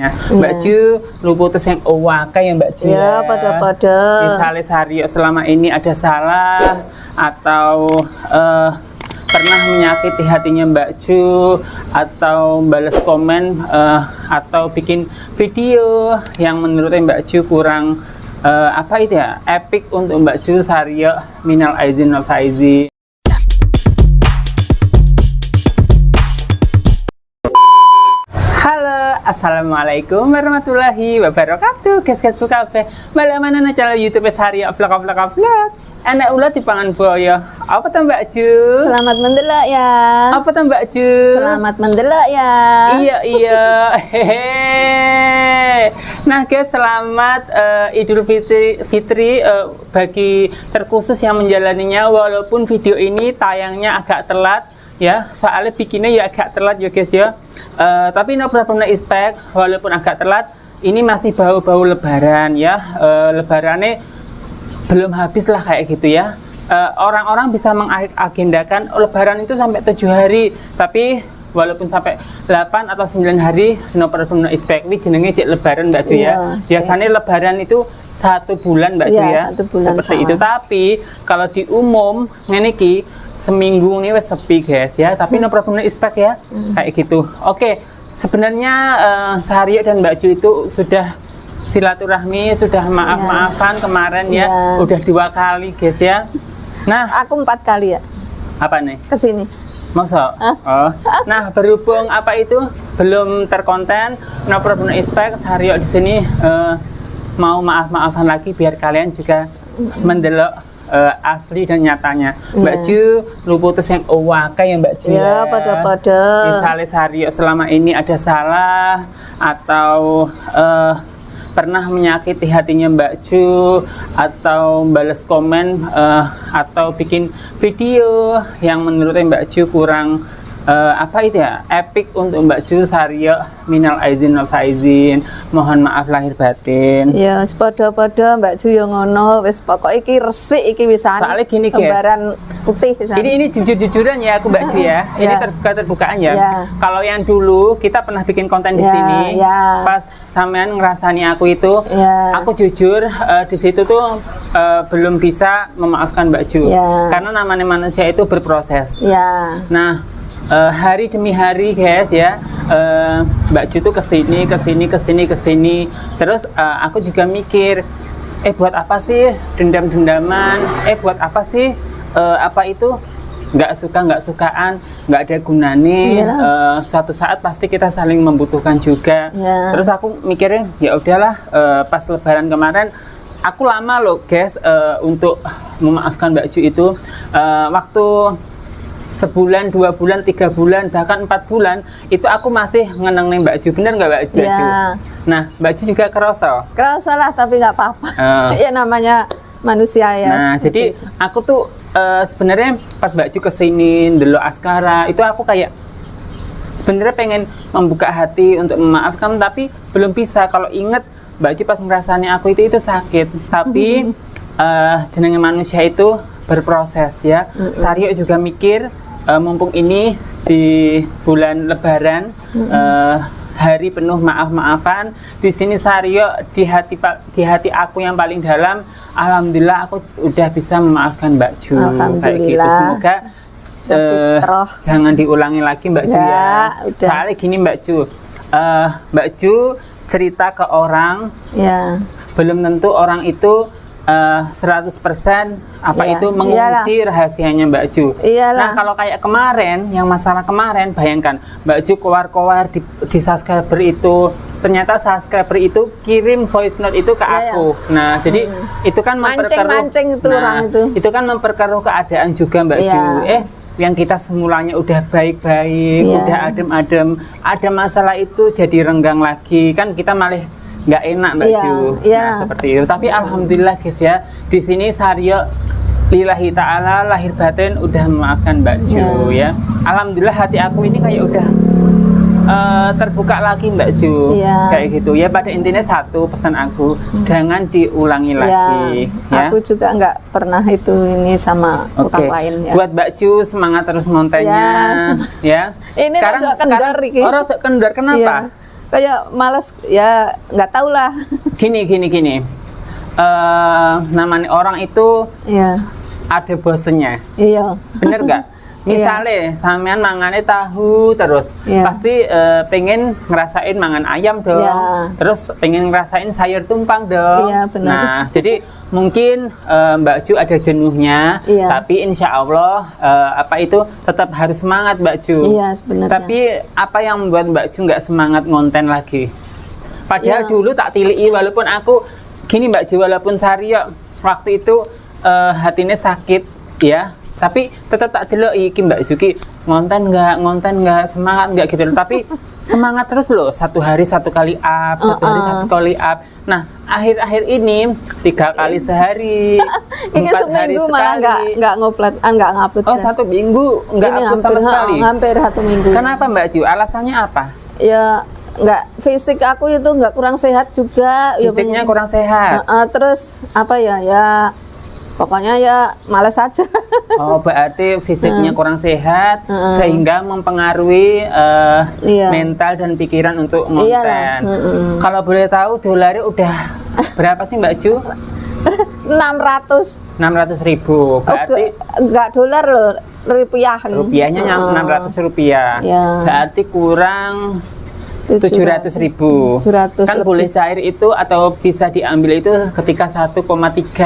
Mbak Ju luputus yang owake ya Mbak Ju ya. Pada-pada misalnya Saryo selama ini ada salah atau pernah menyakiti hatinya Mbak Ju, atau balas komen atau bikin video yang menurutnya Mbak Ju kurang apa itu ya, epic untuk Mbak Ju, Saryo minal aizin wal faizin. Halo, assalamualaikum warahmatullahi wabarakatuh. Guys-guysku kabeh, balik mana na channel YouTube Saryo vlog. Anak ulat di pangan boyo. Apa tuh Mbak Ju? Selamat mendelok ya. Apa tuh Mbak Ju? Selamat mendelok ya. Iya. Hehehe. Nah guys, selamat Idul Fitri bagi terkhusus yang menjalaninya. Walaupun video ini tayangnya agak telat ya, soalnya bikinnya ya agak telat ya guys ya. Tapi no problem expect, walaupun agak telat, ini masih bau-bau lebaran ya. Lebarannya belum habis lah kayak gitu ya. Orang-orang bisa mengagendakan lebaran itu sampai 7 hari, tapi walaupun sampai 8 atau 9 hari no problem no expect. Ini jenenge cek lebaran Mbak Ju ya. Biasanya lebaran itu 1 bulan Mbak Ju ya. 1 bulan seperti sama. itu. Tapi kalau di umum ngene iki seminggu ini wes sepi guys ya, tapi no problem no expect ya. Kayak gitu. Oke, sebenarnya Saryo dan Mbak Ju itu sudah silaturahmi, sudah maaf-maafan kemarin ya. Udah 2 kali guys ya. Nah, Aku 4 kali ya apa nih? kesini. Masa? Oh. Nah, berhubung apa itu belum terkonten, no problem no expect, Saryo di sini mau maaf-maafan lagi biar kalian juga mendelok asli dan nyatanya. Mbak Ju luputus yang owake ya Mbak Ju Ya, pada-pada misalnya Saryo selama ini ada salah atau pernah menyakiti hatinya Mbak Ju, atau balas komen atau bikin video yang menurutnya Mbak Ju kurang apa itu ya, epic untuk Mbak Ju, Saryo minal aizin wal faizin, mohon maaf lahir batin. ya. Pada-pada Mbak Ju yang ngono, wis pokok iki resik iki wisan. Soalnya gini guys, gambaran putih wisan. ini jujur-jujuran ya aku Mbak Ju ya. Ini terbuka-terbukaan ya. Kalau yang dulu kita pernah bikin konten di sini, pas sampean ngerasani aku itu, aku jujur di situ tuh belum bisa memaafkan Mbak Ju, karena namanya manusia itu berproses. Nah, hari demi hari guys ya, Mbak Ju tuh kesini. Terus aku juga mikir, buat apa sih dendam-dendaman, buat apa sih apa itu nggak sukaan, nggak ada gunanya. Suatu saat pasti kita saling membutuhkan juga. Terus aku mikirnya ya udahlah, pas lebaran kemarin aku lama loh guys untuk memaafkan Mbak Ju itu. Waktu sebulan, 2 bulan, 3 bulan, bahkan 4 bulan itu aku masih ngeneng Mbak Ju. Bener nggak Mbak Ju? Nah, Mbak Ju juga kerasa lah, tapi nggak apa-apa. Ya namanya manusia ya. Nah, jadi aku tuh sebenarnya pas Mbak Ju kesini dulu askara itu aku kayak sebenarnya pengen membuka hati untuk memaafkan, tapi belum bisa. Kalau inget Mbak Ju pas ngerasanya aku itu sakit, tapi jenenge manusia itu berproses ya. Saryo juga mikir mumpung ini di bulan lebaran, hari penuh maaf-maafan, di sini Saryo di hati aku yang paling dalam, alhamdulillah aku udah bisa memaafkan Mbak Ju. Kayak gitu. Semoga jangan diulangi lagi Mbak Ju ya. Soalnya gini Mbak Ju, Mbak Ju cerita ke orang, belum tentu orang itu 100% apa itu mengunci rahasianya Mbak Ju. Nah, kalau kayak kemarin, yang masalah kemarin, bayangkan Mbak Ju keluar di subscriber itu, ternyata subscriber itu kirim voice note itu ke aku. Nah, jadi itu kan memperkeruh, itu kan memperkeruh keadaan juga Mbak Ju. Yang kita semulanya udah baik-baik, udah adem-adem, ada masalah itu jadi renggang lagi, kan kita malah nggak enak Mbak Ju. Nah, seperti itu. Tapi alhamdulillah guys ya, di sini Saryo lillahi ta'ala lahir batin udah memaafkan Mbak Ju ya. Alhamdulillah hati aku ini kayak udah terbuka lagi Mbak Ju. Kayak gitu ya. Pada intinya satu pesan aku, jangan diulangi lagi ya. Aku juga nggak pernah itu ini sama orang lain ya. Buat Mbak Ju semangat terus montenya ya. Ini sekarang kendor kenapa? kayak males ya, nggak tahu lah. Gini. Namanya orang itu ada bosennya. Iya. Bener nggak? Misalnya sampean mangane tahu terus pasti pengen ngerasain mangan ayam dong, terus pengen ngerasain sayur tumpang dong. Benar. Nah, jadi mungkin Mbak Ju ada jenuhnya, tapi insya Allah apa itu tetap harus semangat Mbak Ju. Iya sebenarnya. Tapi apa yang membuat Mbak Ju nggak semangat ngonten lagi? Padahal dulu tak tilii, walaupun aku gini Mbak Ju, walaupun Saryo waktu itu hatinya sakit ya, tapi tetap tak delok iki Mbak Juki ngonten nggak semangat nggak gitu loh. Tapi semangat terus loh, satu hari satu kali up, satu hari satu kali up. Nah akhir-akhir ini 3 kali sehari, 4 hari seminggu sekali. malah nggak ngupload. Oh 1 minggu nggak upload sama sekali. Hampir 1 minggu. Kenapa Mbak Ju? Alasannya apa? Ya nggak, fisik aku itu nggak kurang sehat juga. Fisiknya kurang sehat. Terus apa ya pokoknya ya males aja. Oh berarti fisiknya kurang sehat sehingga mempengaruhi mental dan pikiran untuk ngonten. Kalau boleh tahu dolarnya udah berapa sih Mbak Ju? 600.000. Berarti enggak dolar loh, rupiah. Rupiahnya 600 rupiah. Berarti kurang 700.000. Kan boleh cair itu atau bisa diambil itu ketika 1,3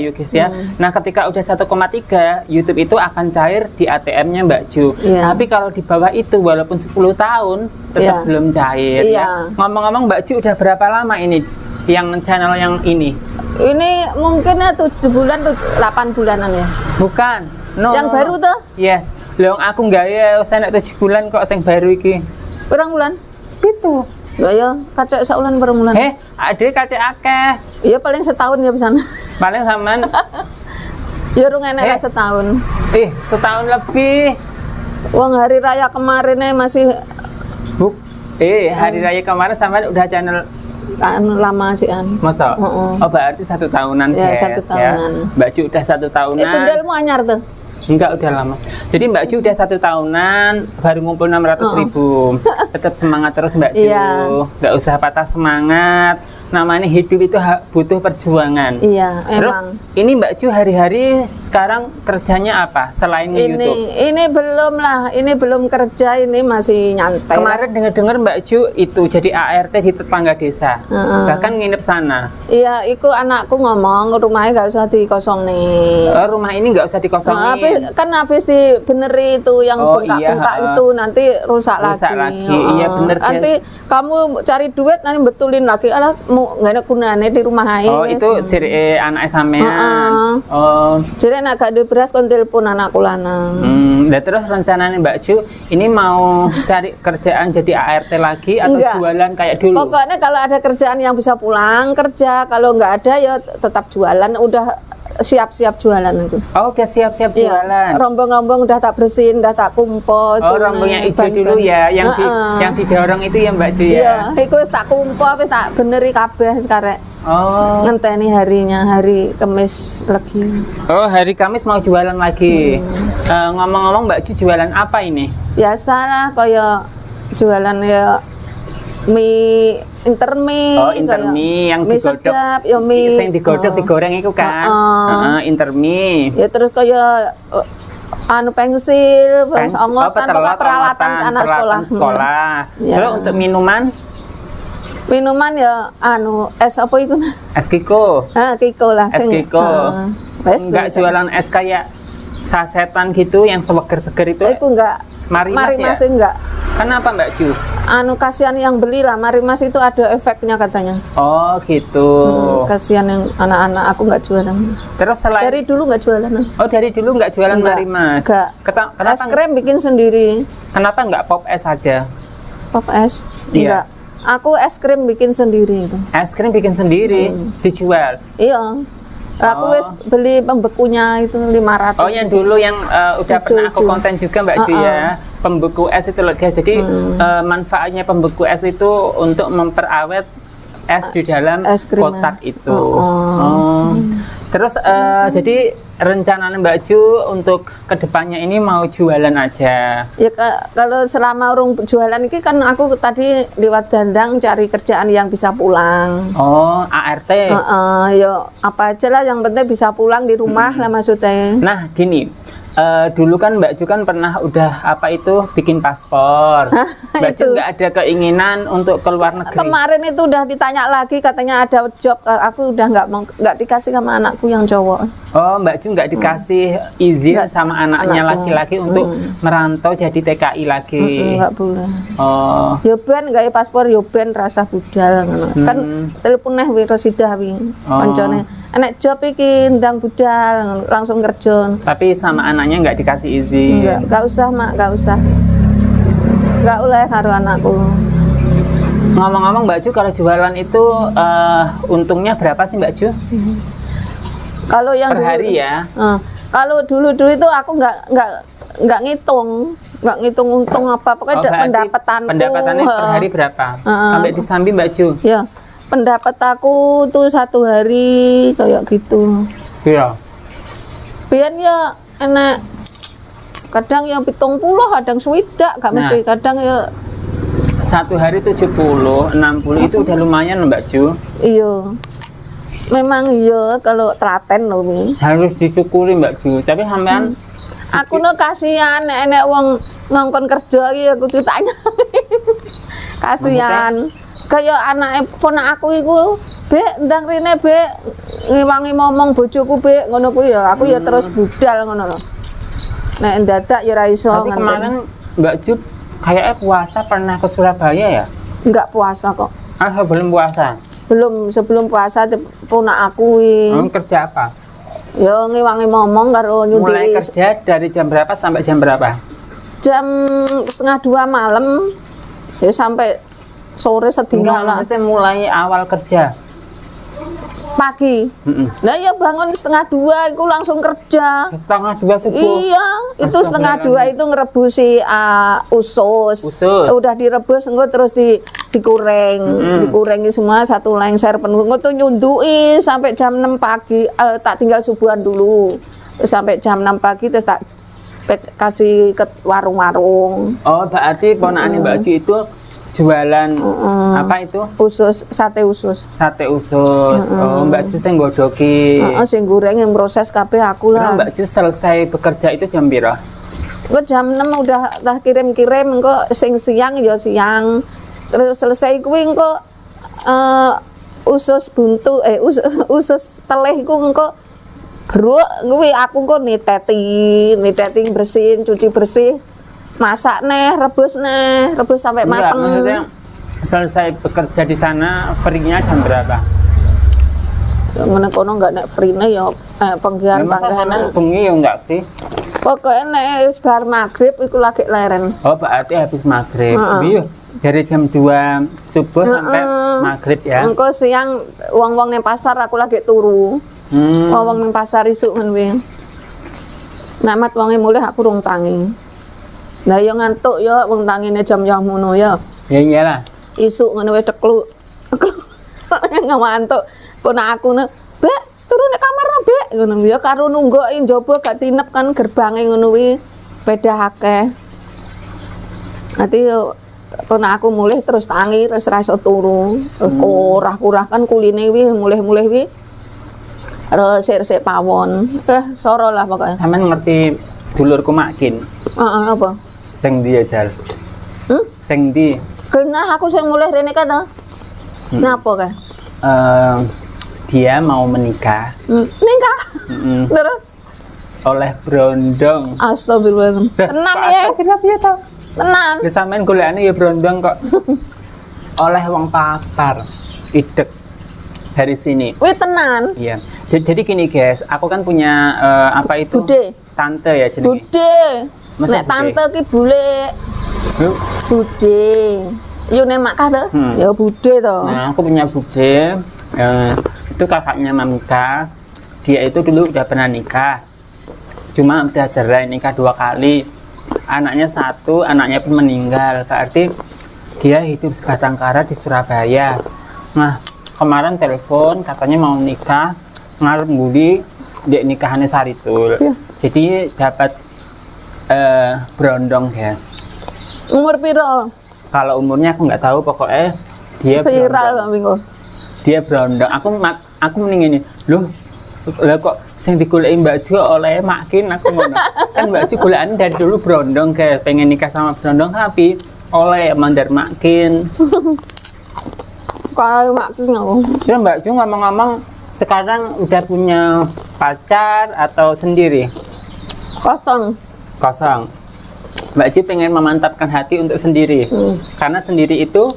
ya guys ya. Nah ketika udah 1,3 YouTube itu akan cair di ATM-nya Mbak Ju. Tapi kalau di bawah itu walaupun 10 tahun tetap belum cair ya. Ngomong-ngomong Mbak Ju udah berapa lama ini yang channel yang ini? Ini mungkin 7 bulan, 8 bulanan ya. Bukan. Yang baru tuh? Yes. Loh aku nggak ya saya 7 bulan kok yang baru iki. Berapa bulan? Gitu. Ya kacek saulan per bulan. Ade kacek akeh. Iya paling setahun ya pesana. Paling sampean ya rung enek setahun. Setahun lebih. Wong hari raya kemarin masih hari raya kemarin sampean udah channel lama sih Masa? Oh berarti 1 tahunan ya, guys 1 tahunan. Ya. Mbak Ju udah 1 tahunan. Itu delmu anyar tuh. Enggak, udah lama. Jadi Mbak Ju udah 1 tahunan baru ngumpul 600.000. Tetap semangat terus Mbak Ju. Nggak usah patah semangat. Namanya hidup itu butuh perjuangan. Iya, terus, emang. Ini Mbak Ju hari-hari sekarang kerjanya apa selain YouTube? Ini belum lah. Ini belum kerja. Ini masih nyantai. Kemarin dengar-dengar Mbak Ju itu jadi ART di tetangga desa. Bahkan nginep sana. Iya, itu anakku ngomong rumahnya nggak usah dikosong nih. Rumah ini nggak usah dikosongin. Kan habis dibeneri itu yang bengkak-bengkak itu nanti rusak lagi. Iya bener. Nanti kamu cari duit nanti betulin lagi. Alah nggak ada gunanya di rumah aja. Itu jadi anak sampean. Jadi anak gak ada beras kon telepon anakku lanang. Dan terus rencananya Mbak Ju ini mau cari kerjaan jadi ART lagi atau jualan kayak dulu? Pokoknya kalau ada kerjaan yang bisa pulang kerja, kalau nggak ada ya tetap jualan. Udah siap-siap jualan itu. Oh udah siap-siap jualan. Rombong-rombong udah tak bersihin, udah tak kumpul. Rombong yang hijau dulu ya, yang didorong itu ya Mbak Ju ya. Iya, itu tak kumpul, tak beneri kabeh sekarang. Ngenteni hari Kamis lagi. Oh hari Kamis mau jualan lagi. Ngomong-ngomong Mbak Ju jualan apa ini? Biasalah kayak jualan ya mie intermie. Intermie yang digodok. Ya mie yang digodok digoreng itu kan. Intermie. Ya terus kayak pensil, peralatan anak sekolah. Terus untuk minuman ya es apa itu? Es Kiko. Kiko lah. Es Kiko. Enggak jualan es kayak sasetan gitu yang seger-seger itu. Itu enggak. Marimas ya? Enggak. Kenapa Mbak Ju? Kasihan yang beli lah, Marimas itu ada efeknya katanya. Oh gitu. Kasihan yang anak-anak, aku nggak jualan. Terus selain dari dulu nggak jualan. Oh dari dulu nggak jualan Marimas? Enggak. Kenapa es krim bikin sendiri. Kenapa nggak pop es aja? Pop es? Enggak. Aku es krim bikin sendiri itu. Es krim bikin sendiri, dijual? Iya. Aku wis beli pembekunya itu 500. Oh yang dulu yang udah pernah aku konten juga Mbak Ju ya. Pembeku es itu loh guys. Jadi manfaatnya pembeku es itu untuk memperawet es di dalam kotak itu. Terus jadi rencana Mbak Ju untuk kedepannya ini mau jualan aja? Ya kalau selama urung jualan ini kan aku tadi lewat dandang cari kerjaan yang bisa pulang. Oh, ART? Ya apa aja lah yang penting bisa pulang di rumah lah maksudnya. Nah gini, dulu kan Mbak Ju kan pernah udah apa itu bikin paspor. Mbak Ju nggak ada keinginan untuk keluar negeri? Kemarin itu udah ditanya lagi katanya ada job, aku udah nggak dikasih sama anakku yang cowok. Oh, Mbak Ju nggak dikasih izin sama anaknya laki-laki untuk merantau jadi TKI lagi? Nggak boleh. Oh. Yo ben nggak paspor yo ben rasa budal kan telepon neh wiro sidah wi koncone. Enek job iki ndang budal langsung kerja. Tapi sama anaknya nggak dikasih izin? Nggak usah mak, nggak usah. Nggak oleh karo anakku. Ngomong-ngomong Mbak Ju, kalau jualan itu untungnya berapa sih Mbak Ju? Kalau yang per hari ya? Kalau dulu itu aku nggak ngitung untung apa, pokoknya pendapatannya per hari berapa? Sampai disambi Mbak Ju? Ya, pendapat aku tuh 1 hari kayak gitu. Iya. Biar ya enak. Kadang yang 70, kadang swidak, gak mesti. Kadang ya 1 hari 70, 60 itu udah lumayan Mbak Ju. Iya. Memang iya kalau telaten loh Mi. Harus disyukuri Mbak Ju. Tapi sampean aku no kasihan enek wong ngongkon kerja iki aku ditanya. Kasihan. Kayak anak ponak aku iku, Bek ndang rene Bek ngiwangi momong bojoku Bek ngono kuwi ya. Aku ya terus budal ngono lho. Nek dadak ya ra iso. Tapi kemarin Mbak Ju kayaknya puasa pernah ke Surabaya ya? Enggak puasa kok. Belum puasa? Belum, sebelum puasa ponak aku iki. Kerja apa? Ya ngiwangi momong karo nyundi. Mulai kerja dari jam berapa sampai jam berapa? Jam 1:30 malam ya sampai sore sedina lah. Maksudnya mulai awal kerja pagi. Nah ya bangun 1:30 itu langsung kerja. 1:30 subuh. Iya, itu 1:30 itu ngerebusi usus. Udah direbus engko terus digoreng. Dikurengi semua satu lengser penuh. Engko tuh nyundui sampai jam 6 pagi. Tak tinggal subuhan dulu. Terus sampai jam 6 pagi terus tak kasih ke warung-warung. Oh, berarti ponakane Mbak Ju itu jualan apa itu? Usus, sate usus. Sate usus. Oh, Mbak Ju sing nggodoki. Sing goreng yang proses kabeh aku lah. Mbak Ju selesai bekerja itu jam piro? Engko jam 6 udah tak kirim-kirim, engko sing siang ya siang. Terus selesai kuwi engko usus buntu usus teleh iku engko geruk kuwi aku engko niteti bersihin, cuci bersih. Masak rebus sampai mateng. Maksudnya selesai bekerja di sana free-nya jam berapa? Ngene kono enggak nek free-ne ya panggilan bengi ya enggak sih? Pokoknya nek wis bar magrib iku lagi leren. Oh, berarti habis magrib. Iya. Dari jam 2 subuh sampai magrib ya. Engko siang wong-wong ning pasar aku lagi turu. Wong ning pasar isuk men kuwi. Namat wonge mulih aku rung tangi. Lah yo ngantuk yo wong tangine jam yo ngono yo. Ya iyalah. Isuk ngene wis tekluk. Ngantuk. Ponak aku ne, "Bek, turu nek kamar no, Bek." Ngono yo karo nunggoki njaba gak tinep kan gerbange ngono kuwi beda akeh. Nanti yo ponak aku mulih terus tangi terus ra iso turu. Kurah-kurah kan kuline kuwi mulih-mulih kuwi. Terus sik pawon. Soro lah pokoknya. Sampeyan ngerti dulurku Makin? Apa? Sing ndi Jal? Sing ndi? Kena aku sing mulih rene ka to. Napa ka? Dia mau menikah. Nikah? Terus oleh brondong. Astagfirullah. Tenan ya. Tenan. Wis sampean golekane ya brondong kok. Oleh wong papar. Idek dari sini. Wih tenan. Iya. Jadi gini guys, aku kan punya apa itu? Bude. Tante ya jenenge. Bude. Nek tante ki bule. Bude. Yo nek mak to? Ya bude to. Nah, aku punya bude. Itu kakaknya Mamika. Dia itu dulu udah pernah nikah. Cuma udah cerai, nikah 2 kali. Anaknya 1, anaknya pun meninggal. Berarti dia hidup sebatang kara di Surabaya. Nah, kemarin telepon katanya mau nikah ngarep ngudi dek nikahannya Saritul. Iya. Jadi dapat berondong, guys. Umur piro? Kalau umurnya aku nggak tahu, pokoknya dia viral minggu. Dia berondong. Aku mending ini. Loh, lah kok sing digoleki Mbak Ju oleh makin aku ngono. Kan Mbak Ju golekane dari dulu berondong, guys. Pengen nikah sama berondong tapi oleh mandar makin. Kayak makin aku. Terus Mbak Ju ngomong-ngomong sekarang udah punya pacar atau sendiri? Kosong. Mbak Ju pengen memantapkan hati untuk sendiri. Karena sendiri itu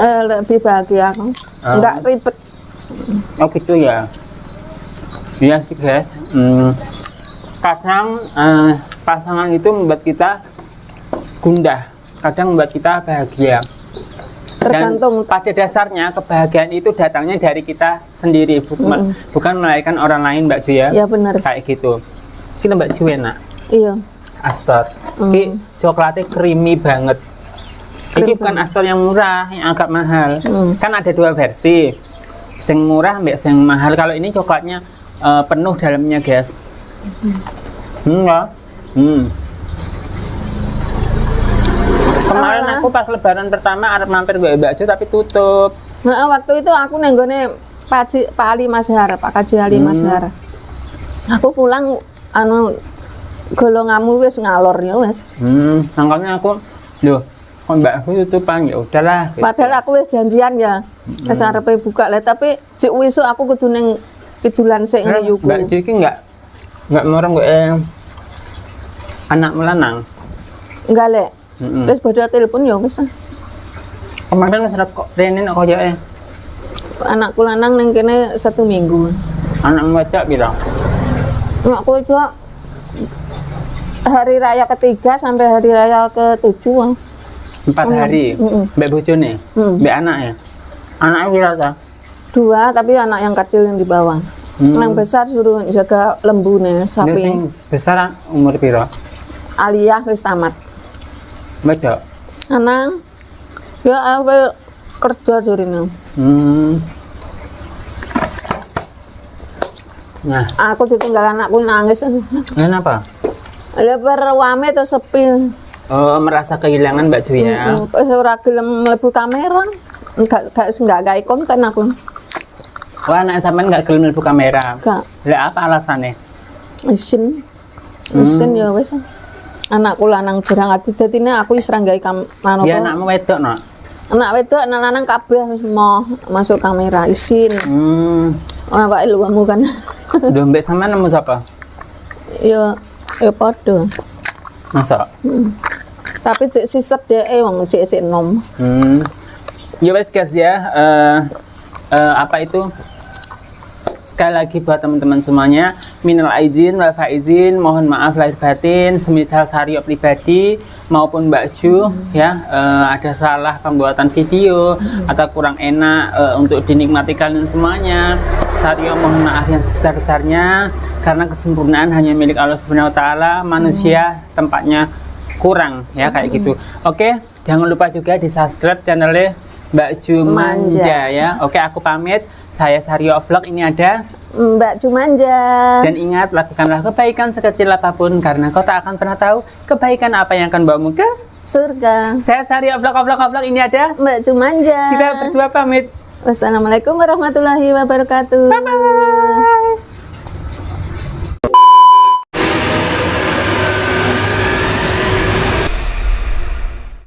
lebih bahagia. Enggak ribet. Oh gitu ya. Iya sih guys. Kadang pasangan itu membuat kita gundah. Kadang membuat kita bahagia. Tergantung. Dan pada dasarnya kebahagiaan itu datangnya dari kita sendiri, bukan melahirkan orang lain, Mbak Ju ya. Iya benar. Kayak gitu. Kita Mbak Ju enak. Iya. Astor. Ini coklatnya creamy banget. Ini bukan Astor yang murah, yang agak mahal. Kan ada dua versi. Yang murah mbak yang mahal. Kalau ini coklatnya penuh dalamnya, guys. Kemarin aku pas lebaran pertama arep mampir Mbak Ju tapi tutup. Nah, waktu itu aku nenggone Pak Ali Mazhar, Pak Kaji Ali Mazhar. Aku pulang golonganmu wis ngalor ya wis. Makanya aku loh, kok Mbak aku tutupan ya udahlah. Gitu. Padahal aku wis janjian ya. Wis arepe buka lah tapi cek wisuk aku kudu ning kidulan sik ngono yuku. Mbak Ju iki enggak morong kok anak melanang. Enggak lek. Terus bodo telepon ya wis. Kemarin wis kok rene kok ya. Anakku lanang ning kene 1 minggu. Anak wedok pira? Anakku itu hari raya ketiga sampai hari raya ke-7. 4 hari. Mbak bojone, mbak anak ya. Anaknya pira ta? 2, tapi anak yang kecil yang di bawah. Yang besar suruh jaga lembune sapi. Yang besar umur pira? Aliyah wis tamat. Wedok. Anang ya apa kerja jurine. Nah, aku ditinggal anakku nangis. Kenapa? Lebar wame terus sepi. Oh, merasa kehilangan Mbak Ju ya. Ora gelem mlebu kamera. Enggak gawe konten aku. Wah, anak sampean enggak gelem mlebu kamera. Enggak. Lah apa alasannya? Isin ya wis. Anakku lanang jarang ati dadine aku wis ra gawe kamera. Ya anakmu wedok, no? Anak wedok, anak lanang kabeh wis mau masuk kamera isin. Awake luwamu kan. Lho mbek sampean nemu sapa? Ya padha. Masa? Tapi cek siset dhek wong cek sik enom. Ya wes guys ya, apa itu? Sekali lagi buat teman-teman semuanya, minal aizin wal faizin, mohon maaf lahir batin, semisal Sario pribadi maupun Mbak Ju ya, ada salah pembuatan video atau kurang enak untuk dinikmati kalian semuanya. Sario mohon maaf yang sebesar-besarnya karena kesempurnaan hanya milik Allah Subhanahu wa taala, manusia tempatnya kurang ya kayak gitu. Oke, jangan lupa juga di-subscribe channelnya Mbak Ju Manja ya. Oke, aku pamit. Saya Sario Vlog, ini ada Mbak Ju Manja. Dan ingat, lakukanlah kebaikan sekecil apapun karena kau tak akan pernah tahu kebaikan apa yang akan bawamu ke surga. Saya Sario Vlog, ini ada Mbak Ju Manja. Kita berdua pamit. Wassalamualaikum warahmatullahi wabarakatuh. Bye-bye.